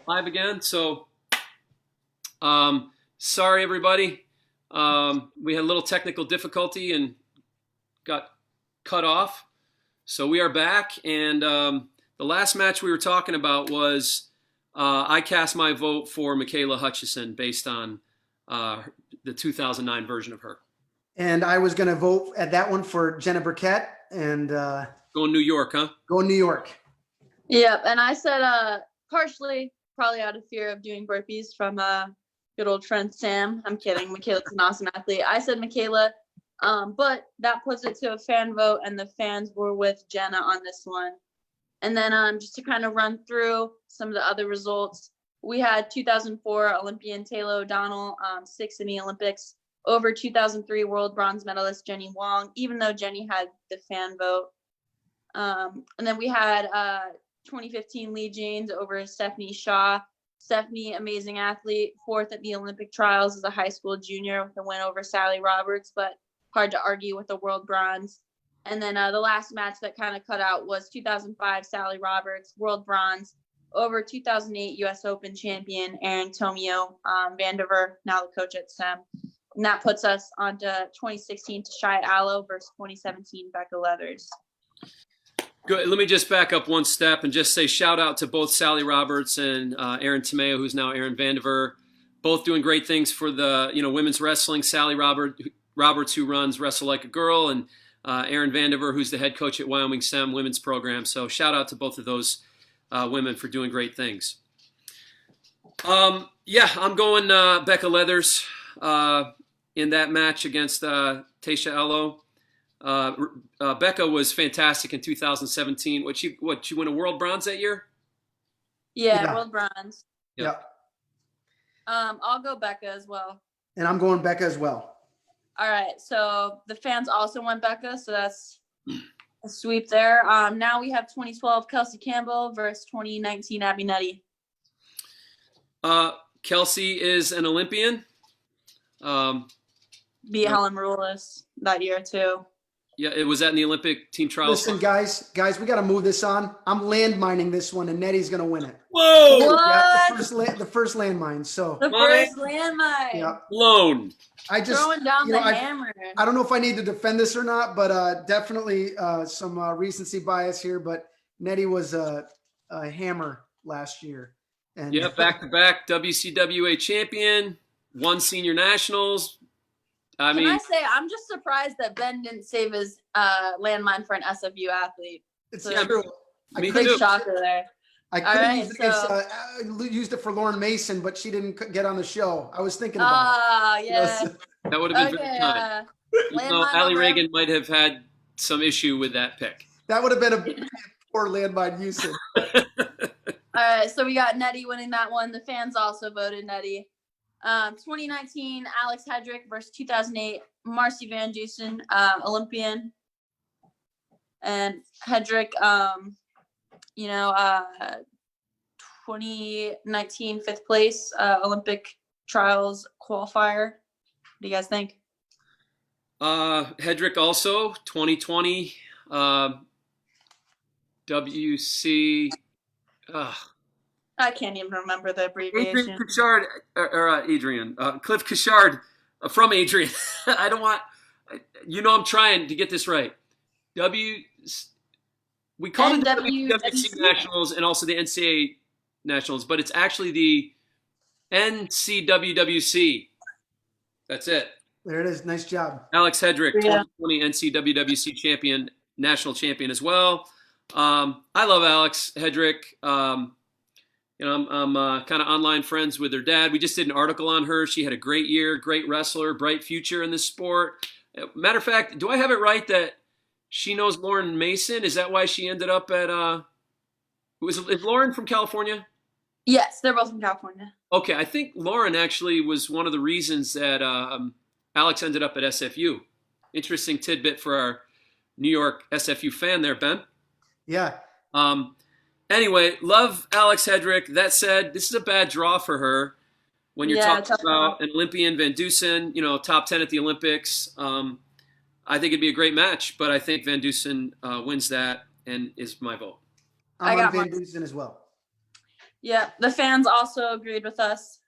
Live again. So, sorry everybody. We had a little technical difficulty and got cut off. So we are back, and the last match we were talking about was I cast my vote for Michaela Hutchison based on the 2009 version of her. And I was going to vote at that one for Jenna Burkett and going New York, huh? Going New York. Yep, and I said partially probably out of fear of doing burpees from good old friend Sam. I'm kidding. Michaela's an awesome athlete. I said Michaela, but that puts it to a fan vote, and the fans were with Jenna on this one. And then just to kind of run through some of the other results, we had 2004 Olympian Taylor O'Donnell, 6th in the Olympics, over 2003 world bronze medalist Jenny Wong, even though Jenny had the fan vote. And then we had 2015 Lee Janes over Stephanie Shaw. Stephanie, amazing athlete, 4th at the Olympic trials as a high school junior with a win over Sally Roberts, but hard to argue with the world bronze. And then the last match that kind of cut out was 2005 Sally Roberts, world bronze, over 2008 U.S. Open champion Erin Tomio Vandiver, now the coach at STEM. And that puts us on to 2016 Shai Allo versus 2017 Becca Leathers. Good. Let me just back up one step and just say shout out to both Sally Roberts and Erin Tomeo, who's now Erin Vandiver, both doing great things for the women's wrestling. Sally Roberts, who runs Wrestle Like a Girl, and Erin Vandiver, who's the head coach at Wyoming STEM women's program. So shout out to both of those women for doing great things. I'm going Becca Leathers in that match against Tasha Ello. Becca was fantastic in 2017. She win a world bronze that year? Yeah. World bronze. Yep. I'll go Becca as well. And I'm going Becca as well. All right. So the fans also went Becca, so that's a sweep there. Now we have 2012 Kelsey Campbell versus 2019 Abby Nutty. Kelsey is an Olympian. Beat Helen Rulis that year too. Yeah, it was in the Olympic team trials. Listen, guys, we got to move this on. I'm landmining this one, and Nettie's going to win it. Whoa! Yeah, the first landmine. So the first landmine. Yeah. Blown. I just throwing down the hammer. I don't know if I need to defend this or not, but definitely some recency bias here. But Nettie was a hammer last year. And yeah, back-to-back WCWA champion, won senior nationals. Can I say, I'm just surprised that Ben didn't save his landmine for an SFU athlete. It's true. Big shocker there. I could have used it for Lauren Mason, but she didn't get on the show. I was thinking about it. Yeah. That would have been very kind. Allie Reagan might have had some issue with that pick. That would have been a poor landmine usage. All right, so we got Nettie winning that one. The fans also voted Nettie. 2019 Alex Hedrick versus 2008 Marcy Van Dusen, Olympian. And Hedrick, 2019 5th place, Olympic trials qualifier. What do you guys think? Hedrick also 2020 WC. I can't even remember the abbreviation. Adrian Couchard, Cliff Couchard from Adrian. I don't want. I'm trying to get this right. We call it the WWC Nationals and also the NCAA Nationals, but it's actually the NCWWC. That's it. There it is. Nice job. Alex Hedrick, 2020 NCWWC champion, national champion as well. I love Alex Hedrick. I'm kind of online friends with her dad. We just did an article on her. She had a great year, great wrestler, bright future in this sport. Matter of fact, do I have it right that she knows Lauren Mason? Is that why she ended up at is Lauren from California? Yes, they're both from California. Okay, I think Lauren actually was one of the reasons that Alex ended up at SFU. Interesting tidbit for our New York SFU fan there, Ben. Yeah. Anyway, love Alex Hedrick. That said, this is a bad draw for her when you're talking about an Olympian, Van Dusen, top 10 at the Olympics. I think it'd be a great match, but I think Van Dusen wins that and is my vote. I'm on Van Dusen as well. Yeah, the fans also agreed with us.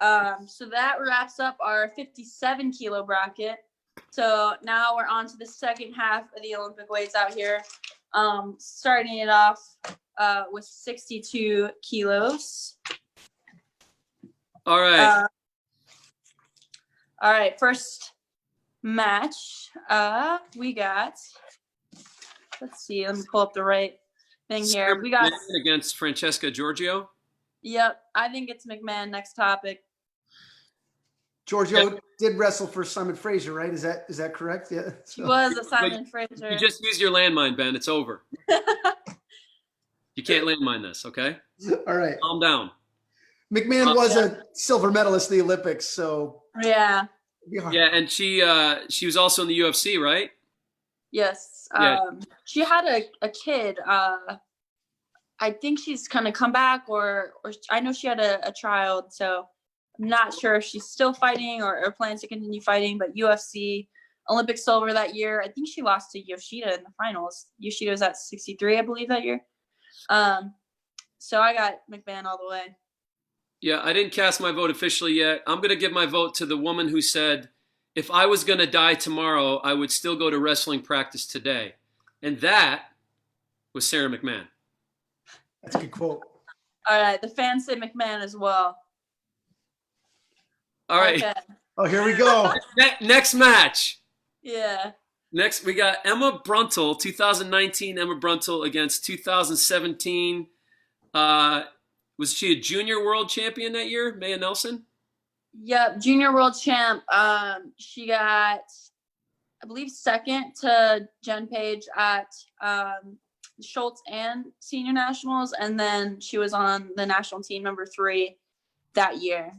So that wraps up our 57 kilo bracket. So now we're on to the second half of the Olympic weights out here. Starting it off with 62 kilos. All right. All right, first match. We got, let's see, let me pull up the right thing here. We got McMahon against Francesca Giorgio. Yep, I think it's McMahon. Next topic. Giorgio did wrestle for Simon Fraser, right? Is that correct? Yeah. She was a Simon Fraser. You just use your landmine, Ben. It's over. You can't landmine this, okay? All right. Calm down. McMahon was a silver medalist in the Olympics, so yeah. Yeah, and she was also in the UFC, right? Yes. Yeah. She had a kid. I think she's kind of come back, or I know she had a child, so I'm not sure if she's still fighting or plans to continue fighting. But UFC Olympic silver that year. I think she lost to Yoshida in the finals. Yoshida was at 63, I believe, that year. So I got McMahon all the way. Yeah, I didn't cast my vote officially yet. I'm going to give my vote to the woman who said, if I was going to die tomorrow, I would still go to wrestling practice today. And that was Sarah McMahon. That's a good quote. All right, the fans say McMahon as well. All right. Okay. Oh, here we go. Next match. Yeah. Next, we got Emma Bruntil, 2019 Emma Bruntil against 2017. Was she a junior world champion that year, Maya Nelson? Yep, junior world champ. She got, I believe, second to Jen Page at Schultz and senior nationals, and then she was on the national team number 3 that year.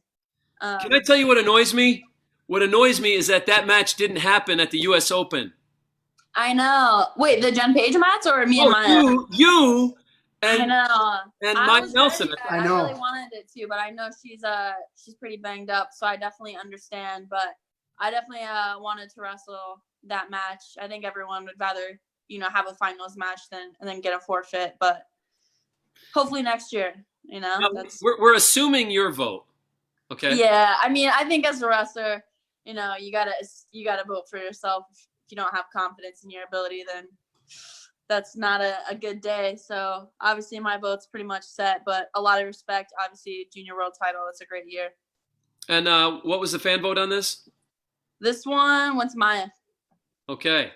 Can I tell you what annoys me? What annoys me is that match didn't happen at the U.S. Open. I know. Wait, the Jen Page match or me and Maya? You and, I know. And Mike Nelson. I really wanted it to, but I know she's pretty banged up, so I definitely understand. But I definitely wanted to wrestle that match. I think everyone would rather, have a finals match than get a forfeit. But hopefully next year, Now, we're assuming your vote. Okay. Yeah, I mean, I think as a wrestler, you gotta vote for yourself. If you don't have confidence in your ability, then that's not a good day. So obviously my vote's pretty much set, but a lot of respect. Obviously, junior world title. It's a great year. And what was the fan vote on this? This one went to Maya. Okay.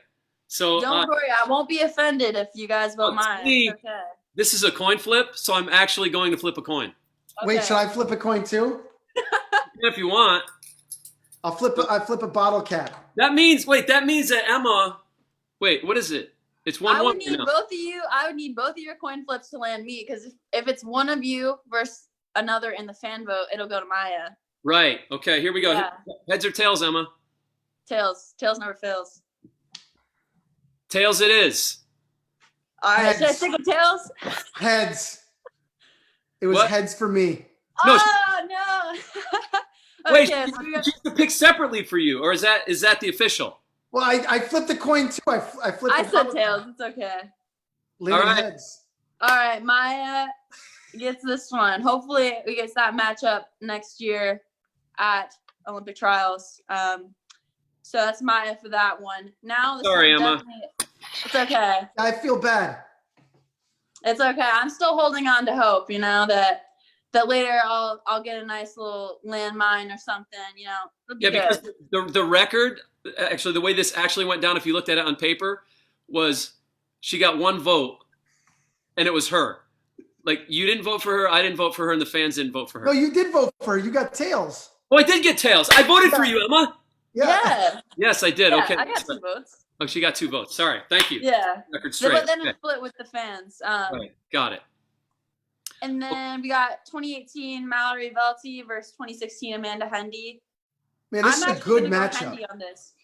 So don't worry, I won't be offended if you guys vote Maya. It's okay. This is a coin flip, so I'm actually going to flip a coin. Okay. Wait, should I flip a coin too? If you want. I flip a bottle cap. That means that Emma. Wait, what is it? It's 1-1. I would need both of you. I would need both of your coin flips to land me, because if it's one of you versus another in the fan vote, it'll go to Maya. Right. Okay. Here we go. Yeah. Heads or tails, Emma? Tails. Tails never fails. Tails. It is. All right. Heads. Should I stick with tails? Heads. It was heads for me. No. Oh no. Wait, okay, so to pick separately for you, or is that the official? Well, I flipped the coin too. I flipped. I said tails. It's okay. Leave heads. All right, Maya gets this one. Hopefully, we get that matchup next year at Olympic trials. So that's Maya for that one. Now, sorry, Emma. It's okay. I feel bad. It's okay. I'm still holding on to hope. That later I'll get a nice little landmine or something, Yeah, because the record, actually, the way this actually went down, if you looked at it on paper, was she got 1 vote, and it was her. Like, you didn't vote for her, I didn't vote for her, and the fans didn't vote for her. No, you did vote for her. You got tails. Oh, I did get tails. I voted for you, Emma. Yeah. Yes, I did. Yeah, okay. I got 2 votes. Oh, she got 2 votes. Sorry. Thank you. Yeah. Record straight. But then it split with the fans. Right. Got it. And then we got 2018 Mallory Velty versus 2016 Amanda Hendy. Man, this is a good matchup. Hendy on this,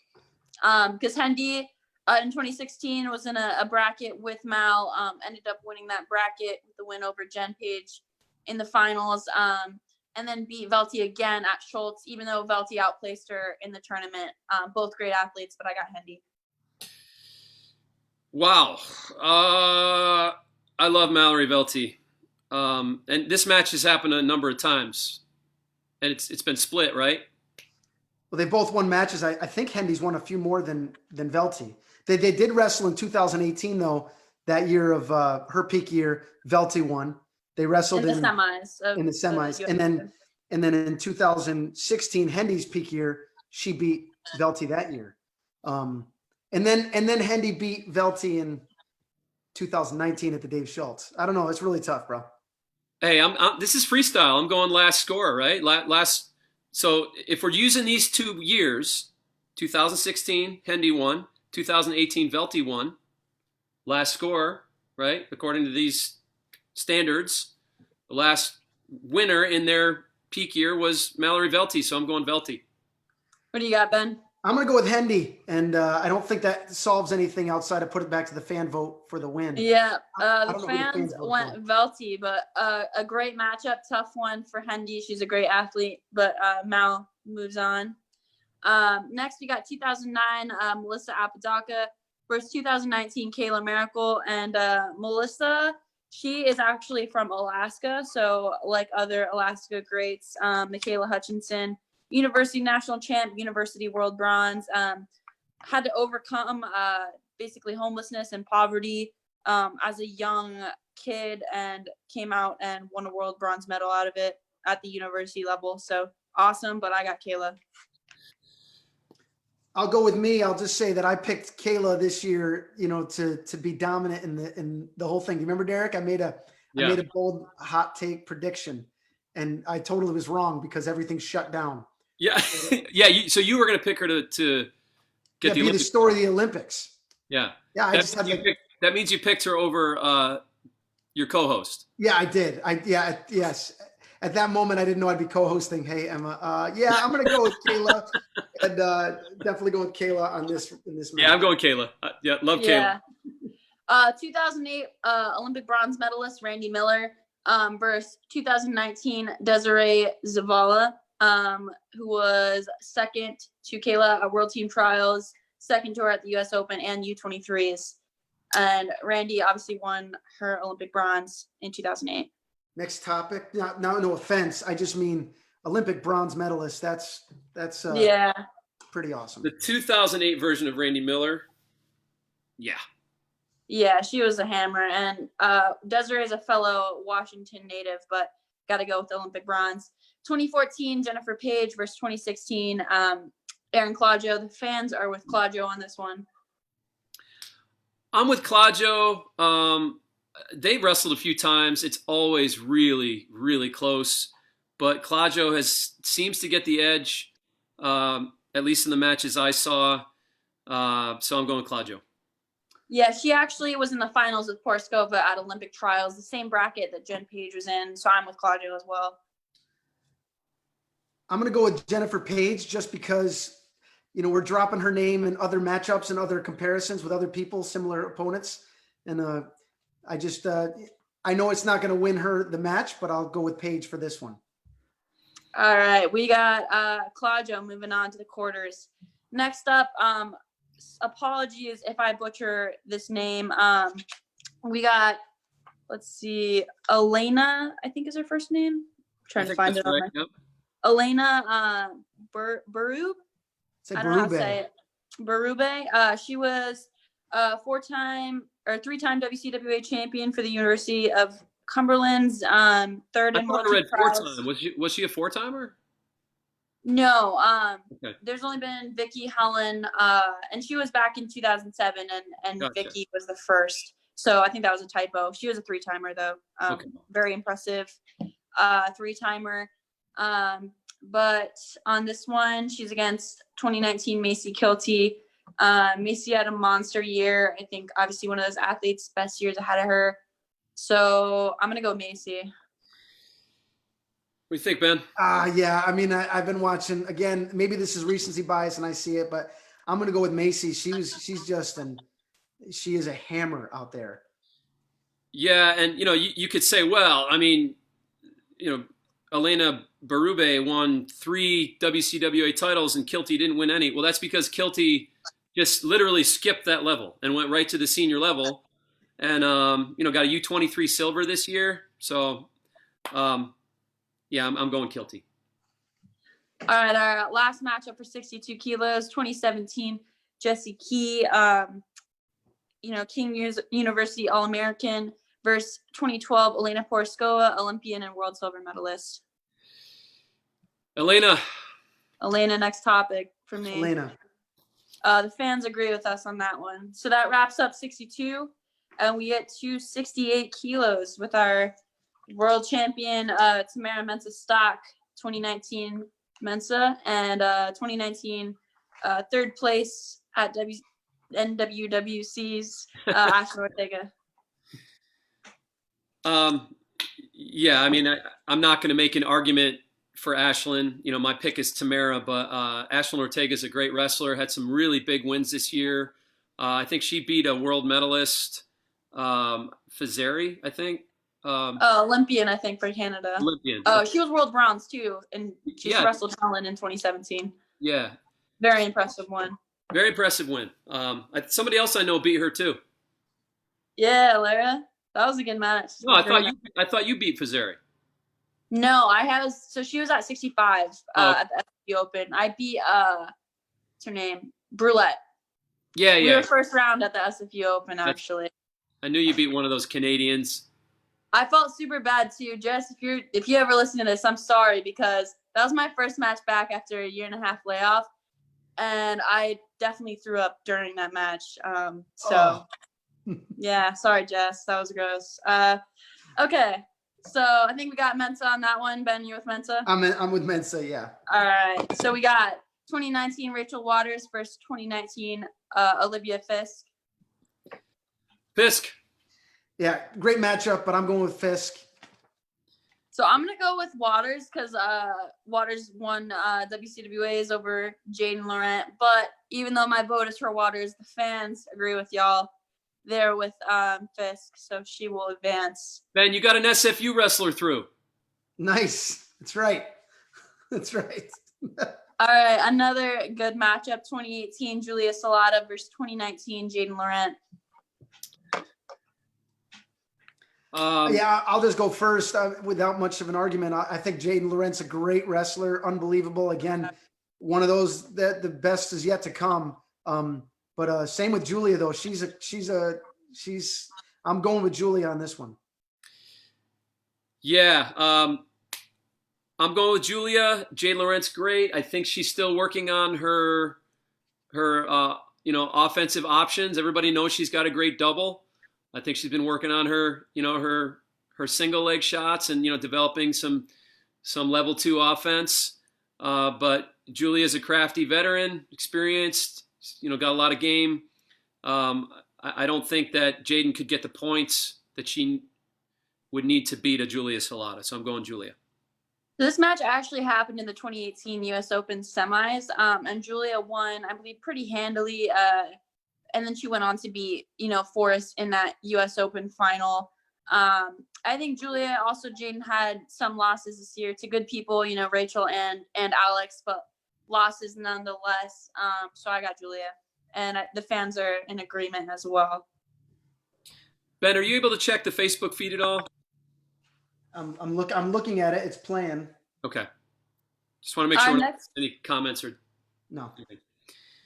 because Hendy in 2016 was in a bracket with Mal. Ended up winning that bracket with the win over Jen Page in the finals. And then beat Velty again at Schultz, even though Velty outplaced her in the tournament. Both great athletes, but I got Hendy. Wow. I love Mallory Velty. And this match has happened a number of times, and it's been split, right? Well, they both won matches. I think Hendy's won a few more than Velty. They did wrestle in 2018 though. That year of her peak year, Velty won. They wrestled in the semis. In the semis, and then in 2016, Hendy's peak year, she beat Velty that year. And then Hendy beat Velty in 2019 at the Dave Schultz. I don't know. It's really tough, bro. Hey, this is freestyle. I'm going last score, right? Last. So if we're using these 2 years, 2016 Hendy won, 2018 Velty won. Last score, right? According to these standards, the last winner in their peak year was Mallory Velty. So I'm going Velty. What do you got, Ben? I'm going to go with Hendy, and I don't think that solves anything outside of put it back to the fan vote for the win. Yeah, the fans went Velty, but a great matchup, tough one for Hendy. She's a great athlete, but Mal moves on. Next, we got 2009 Melissa Apodaca versus 2019 Kayla Miracle, and Melissa, she is actually from Alaska, so like other Alaska greats, Michaela Hutchinson, University national champ, University world bronze, had to overcome basically homelessness and poverty as a young kid, and came out and won a world bronze medal out of it at the university level. So awesome, but I got Kayla. I'll go with me. I'll just say that I picked Kayla this year, to be dominant in the whole thing. You remember, Derek? I made a bold hot take prediction, and I totally was wrong because everything shut down. Yeah, yeah. So you were going to pick her to get the story of the Olympics. Yeah, yeah. That means you picked her over your co-host. Yeah, I did. Yes. At that moment, I didn't know I'd be co-hosting. Hey, Emma. I'm going to go with Kayla, and definitely go with Kayla in this match. Yeah, I'm going Kayla. Kayla. 2008 Olympic bronze medalist Randy Miller versus 2019 Desiree Zavala, who was second to Kayla at World Team Trials, second to her at the U.S. Open and U23s. And Randy obviously won her Olympic bronze in 2008. Next topic. No offense. I just mean Olympic bronze medalist. That's pretty awesome. The 2008 version of Randy Miller. Yeah. Yeah, she was a hammer. And Desiree is a fellow Washington native, but got to go with Olympic bronze. 2014, Jennifer Page versus 2016, Erin Claudio. The fans are with Claudio on this one. I'm with Claudio. They wrestled a few times. It's always really, really close. But Claudio seems to get the edge, at least in the matches I saw. So I'm going Claudio. Yeah, she actually was in the finals with Porskova at Olympic trials, the same bracket that Jen Page was in. So I'm with Claudio as well. I'm going to go with Jennifer Page just because, we're dropping her name in other matchups and other comparisons with other people, similar opponents. And I know it's not going to win her the match, but I'll go with Paige for this one. All right. We got Claudio moving on to the quarters. Next up, apologies if I butcher this name. We got, let's see, Yelena, I think is her first name. I'm trying to find it on my... Yelena Berube. I don't know how to say it. Berube. She was three-time WCWA champion for the University of Cumberland's third and World Team Trials. Was she a four-timer? No. Okay. There's only been Vicky Helen, and she was back in 2007, and gotcha. Vicky was the first. So I think that was a typo. She was a three-timer though. Okay. Very impressive three-timer. But on this one, she's against 2019 Macy Kilty. Macy had a monster year. I think obviously one of those athletes' best years ahead of her. So I'm going to go Macy. What do you think, Ben? Yeah. I mean, I've been watching, again, maybe this is recency bias and I see it, but I'm going to go with Macy. She is a hammer out there. Yeah. And, you could say, well, I mean, Elena Berube won 3 WCWA titles and Kilty didn't win any. Well, that's because Kilty just literally skipped that level and went right to the senior level and, got a U23 silver this year. So, yeah, I'm going Kilty. All right, our last matchup for 62 kilos, 2017, Jessie Key, King University All-American versus 2012, Yelena Poroskova, Olympian and world silver medalist. Yelena. Yelena, next topic for me. Yelena. The fans agree with us on that one. So that wraps up 62, and we get to 68 kilos with our world champion, Tamara Mensah-Stock, 2019 Mensa, and 2019 third place at NWWC's Ashlyn Ortega. Yeah, I mean, I'm not going to make an argument for Ashlyn. My pick is Tamara, but Ashlyn Ortega is a great wrestler, had some really big wins this year. I think she beat a world medalist, Fazeri, I think. Olympian, I think, for Canada. Olympian. Oh, she was world bronze too, and she Yeah. wrestled Helen in 2017. Yeah. Very impressive one. Very impressive win. Somebody else I know beat her too. Yeah, Lara, that was a good match. No, I thought you beat Fazeri. No, so she was at 65 at the SFU Open. I beat what's her name? Brulette. Yeah. We were first round at the SFU Open, actually. I knew you beat one of those Canadians. I felt super bad too, Jess. If you ever listen to this, I'm sorry, because that was my first match back after a 1.5-year layoff, and I definitely threw up during that match. Yeah, sorry, Jess. That was gross. Okay, so I think we got Mensa on that one. Ben, you with Mensa? I'm with Mensa, yeah. All right, so we got 2019 Rachel Waters versus 2019 Olivia Fisk. Fisk. Yeah, great matchup, but I'm going with Fisk. So I'm going to go with Waters because Waters won WCWAs over Jade Lorentz. But even though my vote is for Waters, the fans agree with y'all. They're with Fisk, so she will advance. Ben, you got an SFU wrestler through. Nice. That's right. That's right. All right, another good matchup, 2018 Julia Salata versus 2019 Jaden Lorentz. Yeah, I'll just go first without much of an argument. I think Jaden Lorentz a great wrestler, unbelievable. Again, one of those that the best is yet to come. But same with Julia though. I'm going with Julia on this one. Yeah, I'm going with Julia. Jade Lorentz, great. I think she's still working on her offensive options. Everybody knows she's got a great double. I think she's been working on her single leg shots and, developing some level 2 offense. But Julia's a crafty veteran, experienced, got a lot of game. I don't think that Jaden could get the points that she would need to beat a Julia Salata. So I'm going Julia. This match actually happened in the 2018 US Open semis, and Julia won, I believe, pretty handily. And then she went on to beat, Forrest in that U.S. Open final. I think Julia, also Jaden, had some losses this year to good people, Rachel and Alex, but losses nonetheless. So I got Julia, and the fans are in agreement as well. Ben, are you able to check the Facebook feed at all? I'm looking at it. It's playing. Okay. Just want to make sure any comments or no.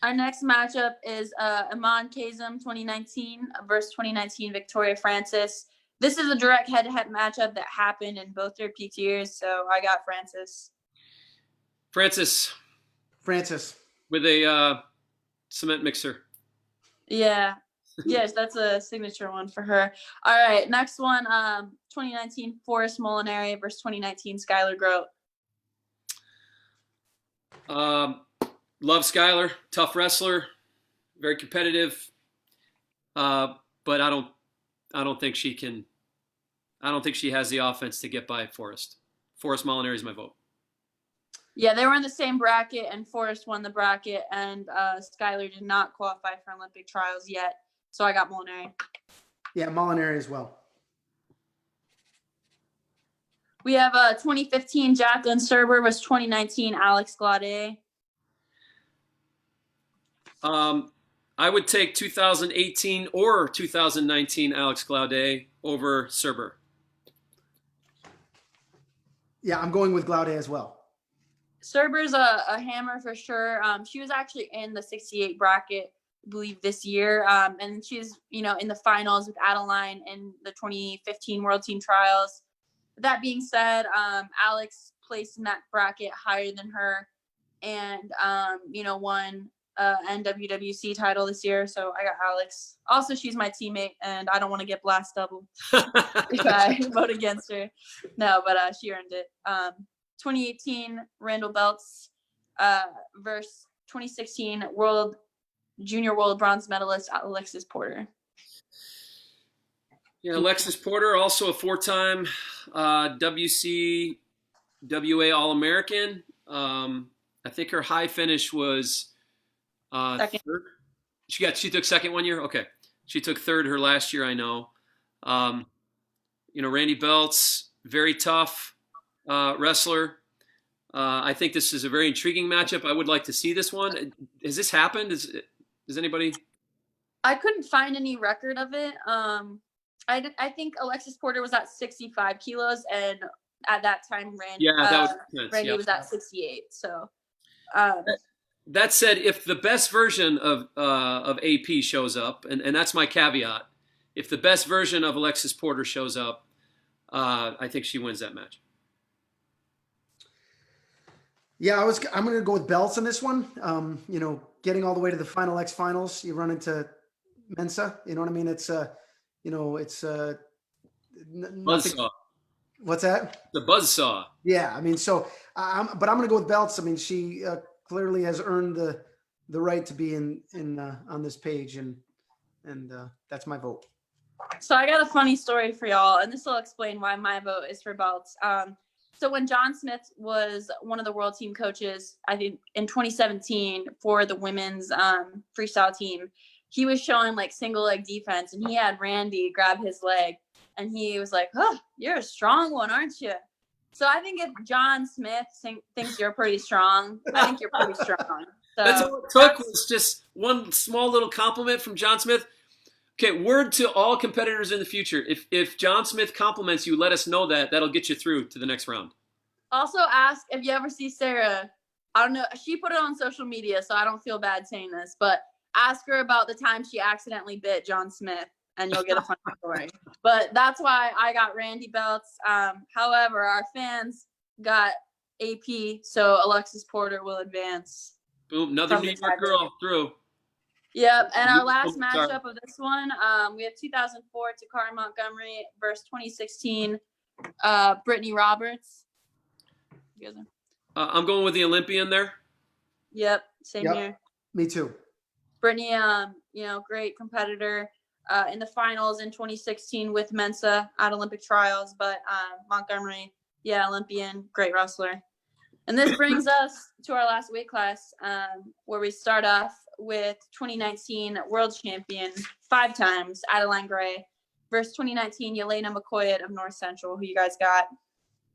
Our next matchup is Iman Kazem 2019 versus 2019 Victoria Francis. This is a direct head-to-head matchup that happened in both their peak years, so I got Francis. Francis. With a cement mixer. Yeah. Yes, that's a signature one for her. All right, next one, 2019 Forrest Molinari versus 2019 Skylar Grote. Love Skylar, tough wrestler, very competitive, but I don't think she can. I don't think she has the offense to get by Forrest. Forrest Molinari is my vote. Yeah, they were in the same bracket, and Forrest won the bracket, and Skylar did not qualify for Olympic trials yet, so I got Molinari. Yeah, Molinari as well. We have 2015 Jacqueline Serber versus 2019 Alex Glaudet. I would take 2018 or 2019 Alex Glaudet over Serber. Yeah, I'm going with Glaude as well. Cerber's a hammer for sure. She was actually in the 68 bracket, I believe, this year. And she's, in the finals with Adeline in the 2015 World Team Trials. That being said, Alex placed in that bracket higher than her and, won NWWC title this year. So I got Alex. Also, she's my teammate, and I don't want to get blast double if I vote against her. No, but she earned it. 2018 Randall Belts versus 2016 Junior World bronze medalist Alexis Porter. Yeah, Alexis Porter, also a 4-time WCWA All-American. I think her high finish was Second. third. She took second one year? Okay. She took third her last year, I know. Randy Belts, very tough wrestler. I think this is a very intriguing matchup. I would like to see this one. Has this happened? Does anybody? I couldn't find any record of it. I think Alexis Porter was at 65 kilos, and at that time, Randy was at 68. So, that said, if the best version of AP shows up, and that's my caveat, if the best version of Alexis Porter shows up, I think she wins that match. Yeah, I'm going to go with Belts on this one. Getting all the way to the Final X finals, you run into Mensa. You know what I mean? It's Buzzsaw. What's that? The buzzsaw. Yeah, I mean, so I'm going to go with Belts. I mean, she clearly has earned the right to be in on this page, and that's my vote. So I got a funny story for y'all, and this will explain why my vote is for Belts. So when John Smith was one of the world team coaches, I think in 2017 for the women's freestyle team, he was showing like single leg defense, and he had Randy grab his leg, and he was like, "Oh, you're a strong one, aren't you?" So I think if John Smith thinks you're pretty strong, I think you're pretty strong. So that's all it took, was just one small little compliment from John Smith. Okay, word to all competitors in the future. If John Smith compliments you, let us know that. That'll get you through to the next round. Also ask if you ever see Sarah. I don't know. She put it on social media, so I don't feel bad saying this, but ask her about the time she accidentally bit John Smith, and you'll get a funny story. But that's why I got Randy Belts. However, our fans got AP, so Alexis Porter will advance. Boom, another New York girl through. Yep, and our last matchup of this one, we have 2004 Takara Montgomery versus 2016 Brittany Roberts. You guys are... I'm going with the Olympian there. Yep, same here. Me too. Brittany, great competitor in the finals in 2016 with Mensa at Olympic trials, but Montgomery, Olympian, great wrestler. And this brings us to our last weight class, where we start off with 2019 world champion 5 times, Adeline Gray, versus 2019 Yelena Mccoy of North Central. Who you guys got?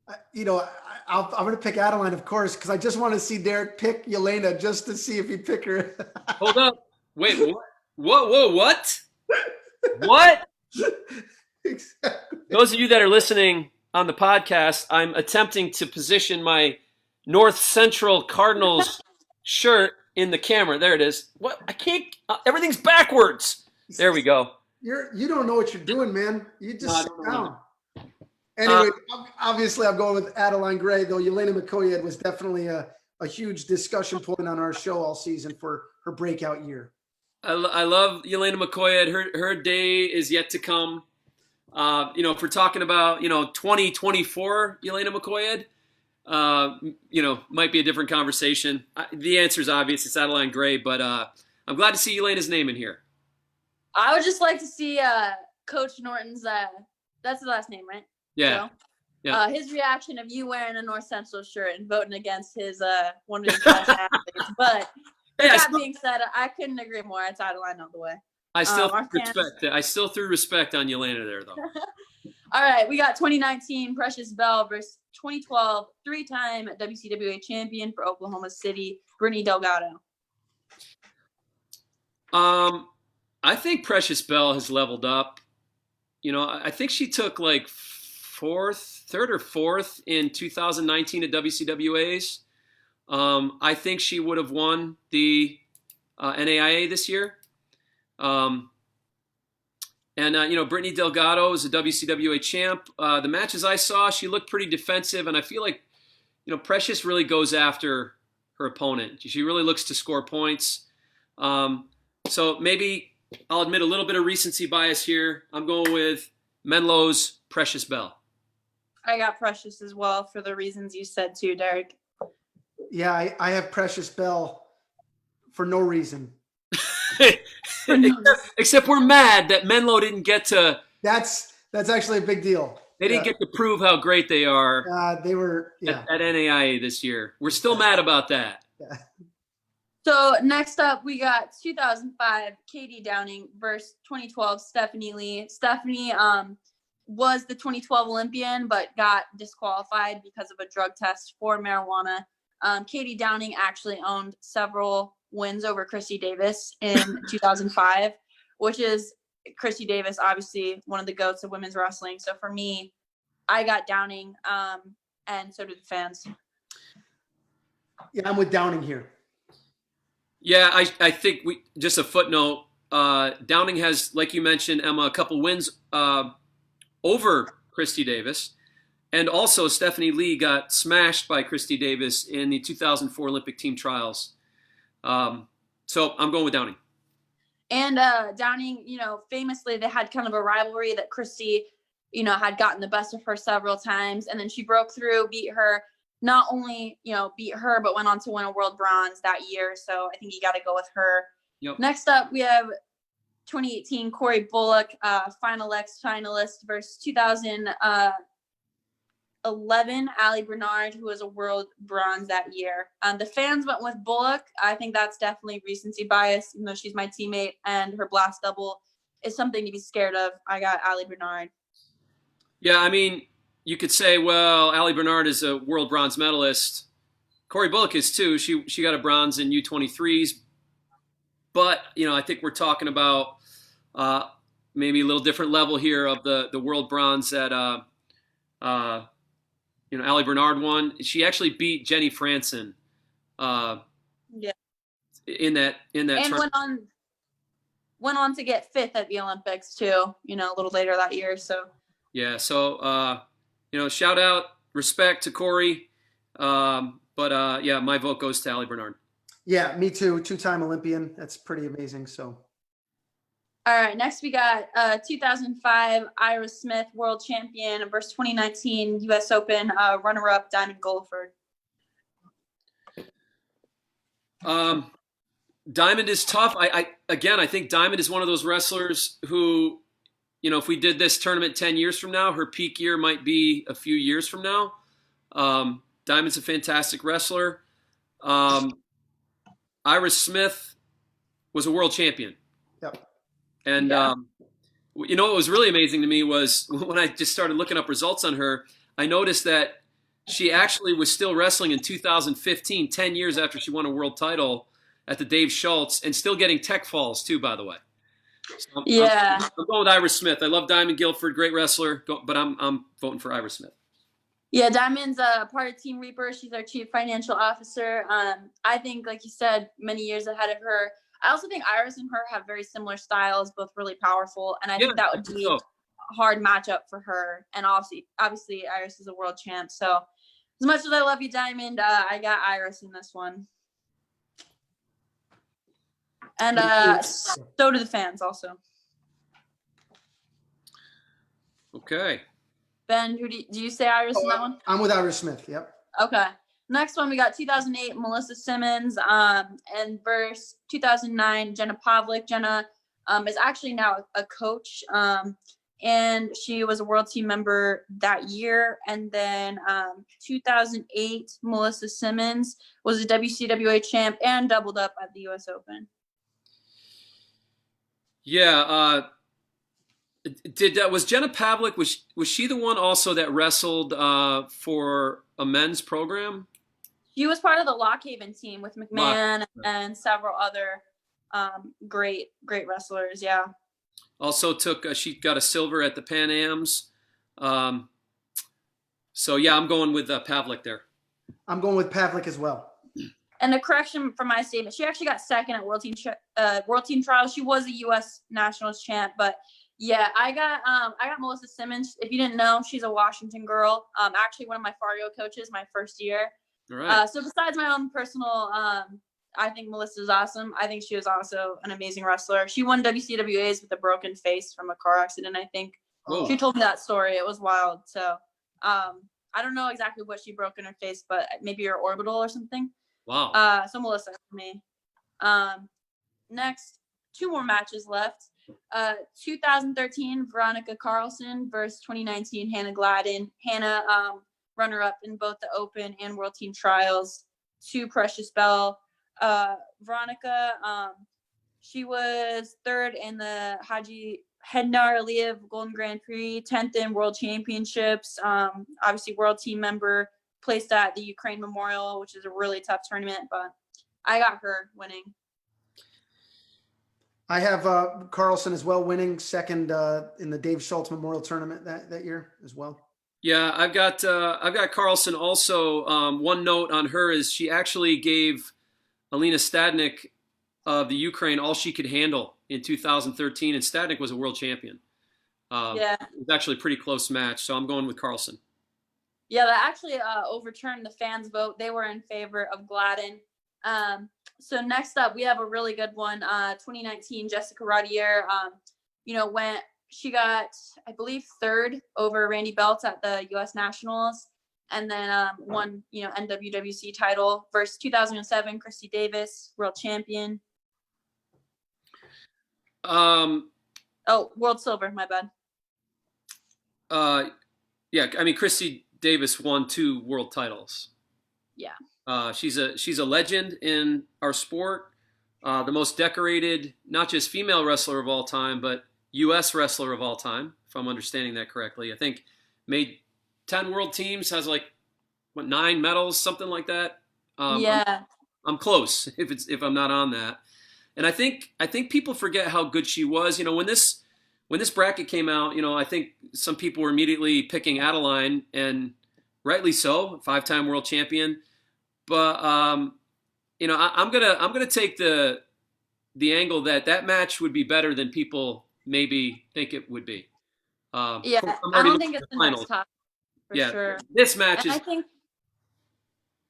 I'm going to pick Adeline, of course, because I just want to see Derek pick Yelena just to see if he pick her. Hold up. Wait, what? Whoa, what? What? Exactly. Those of you that are listening on the podcast, I'm attempting to position my North Central Cardinals shirt in the camera. There it is. What? I can't. Everything's backwards. There we go. You don't know what you're doing, man. You just sit down. Anyway, obviously, I'm going with Adeline Gray, though Yelena Mccoy was definitely a huge discussion point on our show all season for her breakout year. I love Yelena Mccoy. Her day is yet to come. If we're talking about 2024 Yelena Mccoy, might be a different conversation. The answer is obvious. It's Adeline Gray, but I'm glad to see Yelena's name in here. I would just like to see Coach Norton's. That's the last name, right? Yeah. So, yeah. His reaction of you wearing a North Central shirt and voting against his one of his best athletes. But being said, I couldn't agree more. It's Adeline all the way. I still threw respect on Yelena there, though. All right, we got 2019 Precious Bell versus 2012 3-time WCWA champion for Oklahoma City, Brittany Delgado. I think Precious Bell has leveled up. I think she took like third or fourth in 2019 at WCWA's. I think she would have won the NAIA this year. Brittany Delgado is a WCWA champ. The matches I saw, she looked pretty defensive, and I feel like, Precious really goes after her opponent. She really looks to score points. So maybe I'll admit a little bit of recency bias here. I'm going with Menlo's Precious Bell. I got Precious as well for the reasons you said too, Derek. Yeah, I have Precious Bell for no reason. Except we're mad that Menlo didn't get to. That's actually a big deal. They didn't get to prove how great they are. They were at NAIA this year. We're still mad about that. Yeah. So next up, we got 2005 Katie Downing versus 2012 Stephanie Lee. Stephanie was the 2012 Olympian, but got disqualified because of a drug test for marijuana. Katie Downing actually owned several wins over Christy Davis in 2005, which is Christy Davis, obviously one of the GOATs of women's wrestling. So for me, I got Downing, and so did the fans. Yeah, I'm with Downing here. Yeah, I think just a footnote. Downing has, like you mentioned, Emma, a couple wins over Christy Davis. And also Stephanie Lee got smashed by Christy Davis in the 2004 Olympic team trials. So I'm going with Downing. And Downing, famously they had kind of a rivalry that Christy, had gotten the best of her several times. And then she broke through, beat her, not only, beat her, but went on to win a world bronze that year. So I think you got to go with her. Yep. Next up, we have 2018 Corey Bullock, finalist versus 2011 Ali Bernard, who was a world bronze that year. The fans went with Bullock. I think that's definitely recency bias, even though she's my teammate, and her blast double is something to be scared of. I got Ali Bernard. Yeah, I mean, you could say, well, Ali Bernard is a world bronze medalist. Corey Bullock is too. She got a bronze in U23s. But, I think we're talking about maybe a little different level here of the world bronze that Ali Bernard won. She actually beat Jenny Franson. In that and tournament. went on to get fifth at the Olympics too. A little later that year. So yeah. So shout out, respect to Corey. My vote goes to Ali Bernard. Yeah, me too. Two-time Olympian. That's pretty amazing. So. All right, next we got 2005 Ira Smith, world champion, versus 2019 U.S. Open runner-up Diamond Gulliford. Diamond is tough. I think Diamond is one of those wrestlers who, if we did this tournament 10 years from now, her peak year might be a few years from now. Diamond's a fantastic wrestler. Ira Smith was a world champion. Yep. And, what was really amazing to me was when I just started looking up results on her, I noticed that she actually was still wrestling in 2015, 10 years after she won a world title at the Dave Schultz, and still getting tech falls too, by the way. So I'm going with Ira Smith. I love Diamond Guilford, great wrestler, but I'm voting for Ira Smith. Yeah, Diamond's part of Team Reaper. She's our chief financial officer. I think, like you said, many years ahead of her. I also think Iris and her have very similar styles, both really powerful, and I think that would be a hard matchup for her. And obviously, Iris is a world champ. So, as much as I love you, Diamond, I got Iris in this one, and so do the fans also. Okay. Ben, who do you say Iris in that one? I'm with Ira Smith. Yep. Okay. Next one, we got 2008 Melissa Simmons and versus 2009 Jenna Pavlik. Jenna is actually now a coach, and she was a world team member that year. And then 2008 Melissa Simmons was a WCWA champ and doubled up at the U.S. Open. Yeah. Was Jenna Pavlik, was she the one also that wrestled for a men's program? She was part of the Lockhaven team with McMahon and several other great wrestlers. Yeah. Also she got a silver at the Pan Ams. So yeah, I'm going with Pavlik there. I'm going with Pavlik as well. And a correction from my statement, she actually got second at World Team Trials. She was a U.S. Nationals champ, but yeah, I got Melissa Simmons. If you didn't know, she's a Washington girl. Actually one of my Fargo coaches my first year. All right. So besides my own personal, I think Melissa's awesome. I think she was also an amazing wrestler. She won WCWAs with a broken face from a car accident, I think. Whoa. She told me that story. It was wild. So I don't know exactly what she broke in her face, but maybe her orbital or something. Wow. So Melissa for me. Next, 2 more matches left. 2013 Veronica Carlson versus 2019 Hannah Gladden. Hannah, runner-up in both the Open and World Team Trials. To Precious Bell. Veronica, she was 3rd in the Haji Hednar Aliyev Golden Grand Prix, 10th in World Championships. Obviously, World Team member. Placed at the Ukraine Memorial, which is a really tough tournament, but I got her winning. I have Carlson as well, winning second in the Dave Schultz Memorial Tournament that year as well. Yeah, I've got Carlson also. One note on her is she actually gave Alina Stadnik of the Ukraine all she could handle in 2013, and Stadnik was a world champion. Yeah, it was actually a pretty close match, so I'm going with Carlson. Yeah, that actually overturned the fans' vote. They were in favor of Gladden. So next up, we have a really good one. 2019 Jessica Rodier. She got, I believe, 3rd over Randy Belt at the U.S. Nationals, and then won, NWWC title versus 2007 Christy Davis, world champion. World silver. My bad. Yeah, I mean Christy Davis won 2 world titles. Yeah. She's a legend in our sport. The most decorated, not just female wrestler of all time, but U.S. wrestler of all time, if I'm understanding that correctly. I think made 10 world teams, has 9 medals, something like that. Yeah. I'm close if I'm not on that. And I think people forget how good she was. When this bracket came out, I think some people were immediately picking Adeline, and rightly so, 5-time world champion. But I'm gonna take the angle that match would be better than people maybe think it would be. I don't think it's the next top for sure. This match is. I think.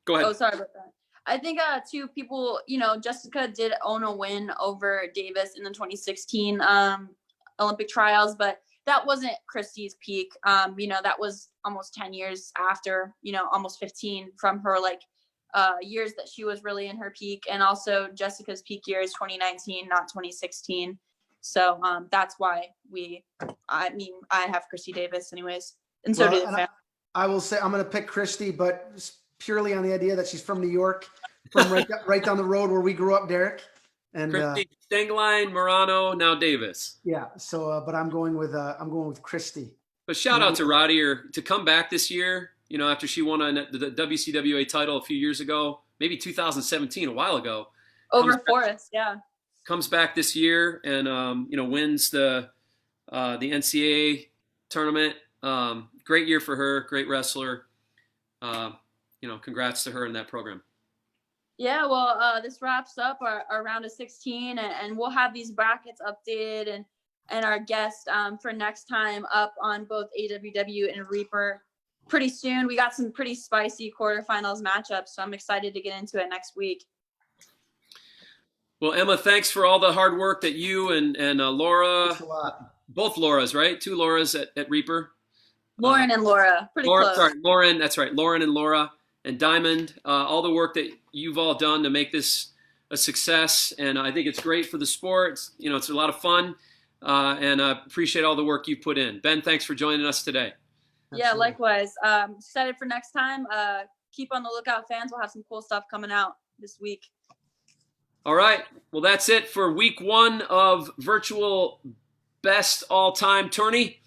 Go ahead. Oh, sorry about that. I think two people. Jessica did own a win over Davis in the 2016 Olympic trials, but that wasn't Christy's peak. That was almost 10 years after, almost 15 from her years that she was really in her peak. And also Jessica's peak year is 2019, not 2016. So that's why I have Christy Davis anyways. And so do the family. I will say I'm going to pick Christy, but purely on the idea that she's from New York, from right down the road where we grew up, Derek. And Christy, Stengline, Morano, now Davis. Yeah. So, but I'm going with Christy. But shout out to Rodier to come back this year. After she won the WCWA title a few years ago, maybe 2017, a while ago. Over Forrest, yeah. Comes back this year and wins the NCAA tournament. Great year for her. Great wrestler. Congrats to her in that program. Yeah, well, this wraps up our round of 16, and we'll have these brackets updated and our guest for next time up on both AWW and Reaper pretty soon. We got some pretty spicy quarterfinals matchups, so I'm excited to get into it next week. Well, Emma, thanks for all the hard work that you and Laura, Thanks a lot. Both Lauras, right? 2 Lauras at Reaper. Lauren and Laura, pretty close. Sorry, Lauren, that's right. Lauren and Laura and Diamond, all the work that you've all done to make this a success. And I think it's great for the sport. It's a lot of fun. And I appreciate all the work you put in. Ben, thanks for joining us today. Yeah, Absolutely. likewise. Excited for next time. Keep on the lookout, fans. We'll have some cool stuff coming out this week. All right. Well, that's it for week 1 of virtual best all-time tourney.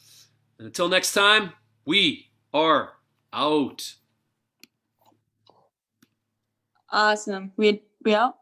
And until next time, we are out. Awesome. We out?